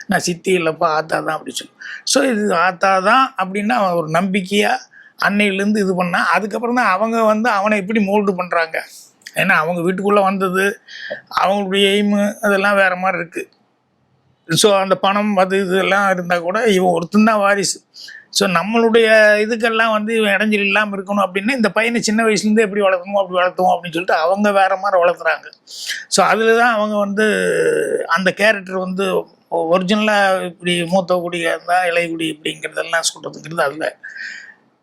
நான் சித்தி இல்லைப்பா ஆத்தா தான் அப்படின்னு சொல்லி. ஸோ இது ஆத்தா தான் அப்படின்னா அவன் ஒரு நம்பிக்கையாக அன்னையிலேருந்து இது பண்ணால் அதுக்கப்புறம் தான் அவங்க வந்து அவனை எப்படி மோல்டு பண்ணுறாங்க. ஏன்னா அவங்க வீட்டுக்குள்ளே வந்தது அவங்களுடைய எய்மு அதெல்லாம் வேறு மாதிரி இருக்குது. ஸோ அந்த பணம் அது இதெல்லாம் இருந்தால் கூட இவன் ஒருத்தன் தான் வாரிசு. ஸோ நம்மளுடைய இதுக்கெல்லாம் வந்து இவன் இடைஞ்சல் இல்லாமல் இருக்கணும் அப்படின்னு இந்த பையனை சின்ன வயசுலேருந்து எப்படி வளர்த்தணும் அப்படி வளர்த்துவோம் அப்படின்னு சொல்லிட்டு அவங்க வேறு மாதிரி வளர்த்துறாங்க. ஸோ அதில் தான் அவங்க வந்து அந்த கேரக்டர் வந்து ஒரிஜினலாக இப்படி மூத்த குடியாக இருந்தால் இளையகுடி இப்படிங்கிறதெல்லாம் சொல்கிறதுங்கிறது அதில்.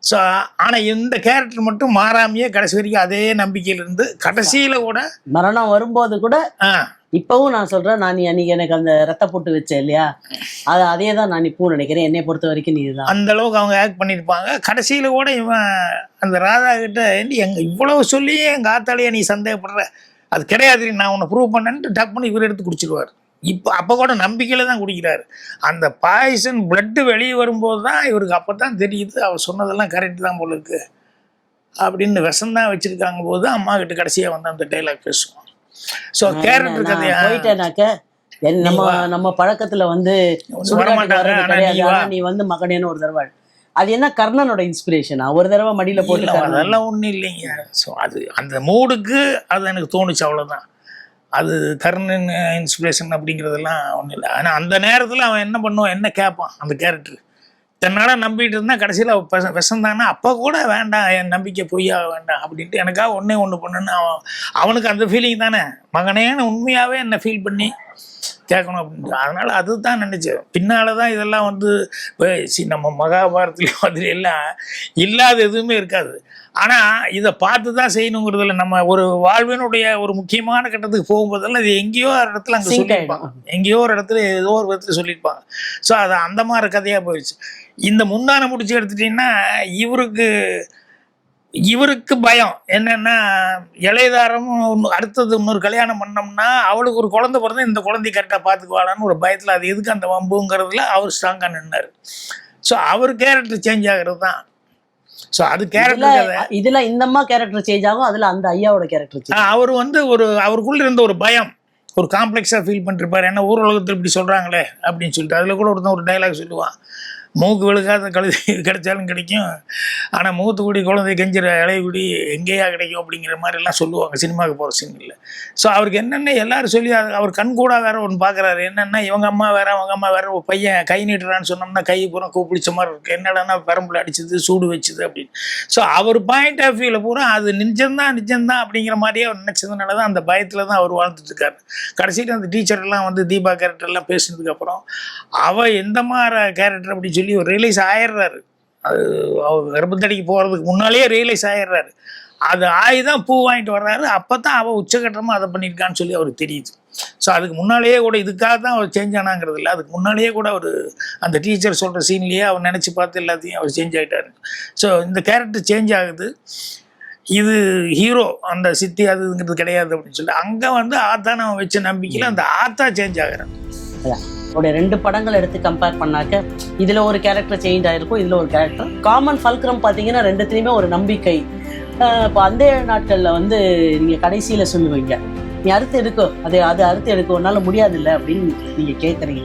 ஸோ ஆனால் இந்த கேரக்டர் மட்டும் மாறாமையே கடைசி வரைக்கும் அதே நம்பிக்கையிலிருந்து கடைசியில் கூட மரணம் வரும்போது கூட இப்பவும் நான் சொல்றேன், நான் அன்னைக்கு எனக்கு அந்த ரத்த போட்டு வச்சேன் இல்லையா, அதே தான் நான் இப்போ நினைக்கிறேன். என்னை பொறுத்த வரைக்கும் நீ தான் அந்த அளவுக்கு அவங்க ஆக்ட் பண்ணியிருப்பாங்க. கடைசியில் கூட இவன் அந்த ராதா கிட்ட இவ்வளவு சொல்லியே எங்கள் ஆத்தாலேயே நீ சந்தேகப்படுற, அது கிடையாது நான் உன்னை ப்ரூவ் பண்ணேன்ட்டு டப்புன்னு இவர் எடுத்து குடிச்சிடுவார். அப்போ கூட நம்பிக்கையில் தான் குடிக்கிறாரு. அந்த பாய்சன் பிளட்டு வெளியே வரும்போது தான் இவருக்கு அப்போ தான் தெரியுது அவர் சொன்னதெல்லாம் கரெக்டு தான் போல இருக்கு அப்படின்னு விஷம்தான் வச்சுருக்காங்க போது அம்மா கிட்ட கடைசியாக வந்து அந்த டைலாக் பேசுவான். ஸோ கேரக்டர் கதையா போயிட்டேனாக்க நம்ம பழக்கத்துல வந்து நீ வந்து மகனேன்னு ஒரு தடவை, அது என்ன கர்ணனோட இன்ஸ்பிரேஷனா ஒரு தடவை மடியில போட்டு? அதெல்லாம் ஒன்றும் இல்லைங்க. ஸோ அது அந்த மூடுக்கு அது எனக்கு தோணுச்சு, அவ்வளோதான். அது கர்ணன் இன்ஸ்பிரேஷன் அப்படிங்கிறதெல்லாம் ஒன்றும் இல்லை. ஆனால் அந்த நேரத்தில் அவன் என்ன பண்ணுவான், என்ன கேட்பான் அந்த கேரக்டர். தன்னால நம்பிட்டு இருந்தால் கடைசியில் விஷந்தானா அப்போ கூட வேண்டாம் என் நம்பிக்கை பொய்யா வேண்டாம் அப்படின்ட்டு எனக்காக ஒன்று பண்ணுன்னு அவனுக்கு அந்த ஃபீலிங் தானே, மகனேன்னு உண்மையாகவே என்னை ஃபீல் பண்ணி கேட்கணும் அப்படின்ட்டு. அதனால் அதுதான் நினச்சேன். பின்னால் தான் இதெல்லாம் வந்து நம்ம மகாபாரதத்துலேயும் அதில் எல்லாம் இல்லாத எதுவுமே இருக்காது. ஆனால் இதை பார்த்து தான் செய்யணுங்கிறதுல நம்ம ஒரு வாழ்வினுடைய ஒரு முக்கியமான கட்டத்துக்கு போகும்போதெல்லாம் இது எங்கேயோ ஒரு இடத்துல அங்கே சொல்லியிருப்பாங்க, எங்கேயோ ஒரு இடத்துல ஏதோ ஒரு விதத்தில் சொல்லியிருப்பாங்க. ஸோ அது அந்த மாதிரி கதையாக போயிடுச்சு. இந்த முந்தானை முடிச்சு எடுத்துட்டிங்கன்னா இவருக்கு பயம் என்னன்னா, இளையதாரமும் அடுத்தது இன்னொரு கல்யாணம் பண்ணோம்னா அவளுக்கு ஒரு குழந்தை பிறந்தா இந்த குழந்தைய கரெக்டாக பார்த்துக்குவாளான்னு ஒரு பயத்தில் அது எதுக்கு அந்த வம்புங்கிறதுல அவர் ஸ்ட்ராங்காக நின்னார். ஸோ அவர் கேரக்டர் சேஞ்ச் ஆகிறது தான். ஸோ அது கேரக்டர் இதுல இந்த அம்மா கேரக்டர் சேஞ்ச் ஆகும், அதுல அந்த ஐயாவோட கேரக்டர் அவர் வந்து அவருக்குள்ள இருந்த ஒரு பயம், ஒரு காம்ப்ளெக்ஸாக ஃபீல் பண்ணிருப்பார். ஏன்னா ஊர் உலகத்தில் இப்படி சொல்கிறாங்களே அப்படின்னு சொல்லிட்டு அதில் கூட ஒருத்தன் ஒரு டைலாக் சொல்லுவான், மூக்கு விழுக்காத கழுதை கிடைச்சாலும் கிடைக்கும், ஆனால் மூத்துக்குடி குழந்தை கெஞ்சிற இலையுடி எங்கேயா கிடைக்கும் அப்படிங்கிற மாதிரிலாம் சொல்லுவாங்க சினிமாவுக்கு போகிற சீனில். ஸோ அவருக்கு என்னென்ன எல்லாரும் சொல்லி அவர் கண்கூடாக வேற ஒன்று பார்க்குறாரு. என்னென்னா இவங்க அம்மா வேற அவங்க அம்மா வேற, ஒரு பையன் கை நீட்டுறான்னு சொன்னோம்னா கை பூரா கூப்பிடிச்ச மாதிரி இருக்குது, என்னடானா பெரம்புல அடிச்சது சூடு வச்சுது அப்படின்னு. ஸோ அவர் பாயிண்ட் ஆஃப் வியூவில் பூரா அது நிஜம்தான் அப்படிங்கிற மாதிரியே அவர் நினச்சதுனால தான் அந்த பயத்தில் தான் அவர் வாழ்ந்துட்டு இருக்காரு. கடைசியில் அந்த டீச்சர்லாம் வந்து தீபா கேரக்டர்லாம் பேசினதுக்கப்புறம் அவள் எந்த மாதிரி கேரக்டர் அப்படின்னு சொல்லி ஒரு ரியலைஸ் ஆயிடுறாரு. அது அவர் கர்ப்பத்தடிக்கு போகிறதுக்கு முன்னாலேயே ரியலைஸ் ஆயிடுறாரு. அது ஆகிதான் பூ வாங்கிட்டு வர்றாரு. அப்போ தான் அவள் உச்சகட்டமாக அதை பண்ணியிருக்கான்னு சொல்லி அவருக்கு தெரியுது. ஸோ அதுக்கு முன்னாலேயே கூட இதுக்காக தான் அவர் சேஞ்ச் ஆனாங்கிறது இல்லை, அதுக்கு முன்னாலேயே கூட அவர் அந்த டீச்சர் சொல்கிற சீன்லேயே அவர் நினச்சி பார்த்து எல்லாத்தையும் அவர் சேஞ்ச் ஆகிட்டாரு. ஸோ இந்த கேரக்டர் சேஞ்ச் ஆகுது. இது ஹீரோ அந்த சித்தி அதுங்கிறது கிடையாது அப்படின்னு சொல்லி அங்கே வந்து ஆத்தா நம்ம வச்ச நம்பிக்கையில் அந்த ஆத்தா சேஞ்ச் ஆகிறான். அவருடைய 2 படங்கள் எடுத்து கம்பேர் பண்ணாக்க இதுல ஒரு கேரக்டர் சேஞ்ச் ஆயிருக்கும், இதுல ஒரு கேரக்டர் காமன். ஃபல்க்ரம் பார்த்தீங்கன்னா 2த்துலையுமே ஒரு நம்பிக்கை. இப்போ அந்த நாட்கள்ல வந்து நீங்க கடைசியில சொல்லுவீங்க, நீ அறுத்து எடுக்கோ, அது அறுத்து எடுக்க உன்னால முடியாது இல்லை அப்படின்னு நீங்க கேட்குறீங்க.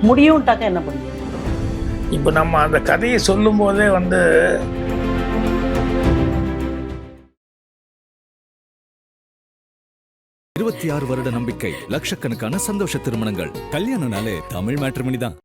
முடியும்ட்டாக்க என்ன பண்ணுவீங்க? இப்போ நம்ம அந்த கதையை சொல்லும் போதே வந்து 26 வருட நம்பிக்கை, லட்சக்கணக்கான சந்தோஷ திருமணங்கள். கல்யாணம்னாலே தமிழ் மேட்ரிமோனி தான்.